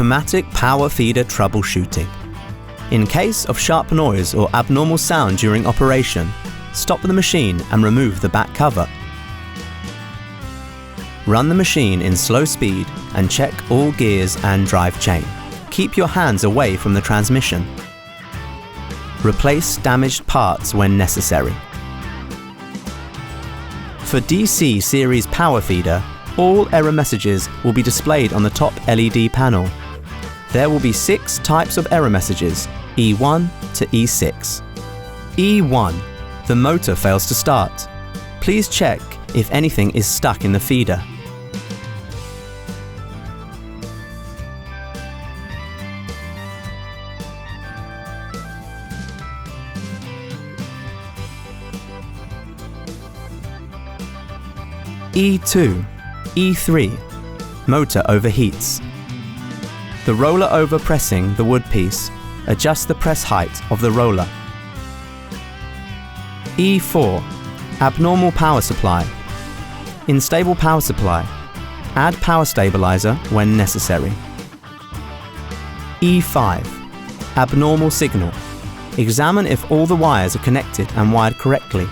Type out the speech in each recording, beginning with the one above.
Co-Matic power feeder troubleshooting. In case of sharp noise or abnormal sound during operation, stop the machine and remove the back cover. Run the machine in slow speed and check all gears and drive chain. Keep your hands away from the transmission. Replace damaged parts when necessary. For DC series power feeder, all error messages will be displayed on the top LED panel. There will be 6 types of error messages, E1 to E6. E1. The motor fails to start. Please check if anything is stuck in the feeder. E2, E3, motor overheats. The roller over pressing the wood piece, adjust the press height of the roller. E4, abnormal power supply. In stable power supply, add power stabilizer when necessary. E5, abnormal signal. Examine if all the wires are connected and wired correctly.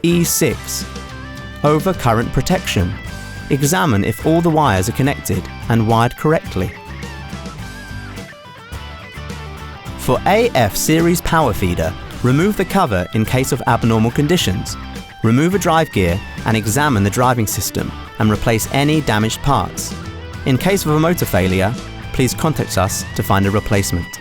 E6, overcurrent protection. Examine if all the wires are connected and wired correctly. For AF series power feeder, remove the cover in case of abnormal conditions. Remove a drive gear and examine the driving system and replace any damaged parts. In case of a motor failure, please contact us to find a replacement.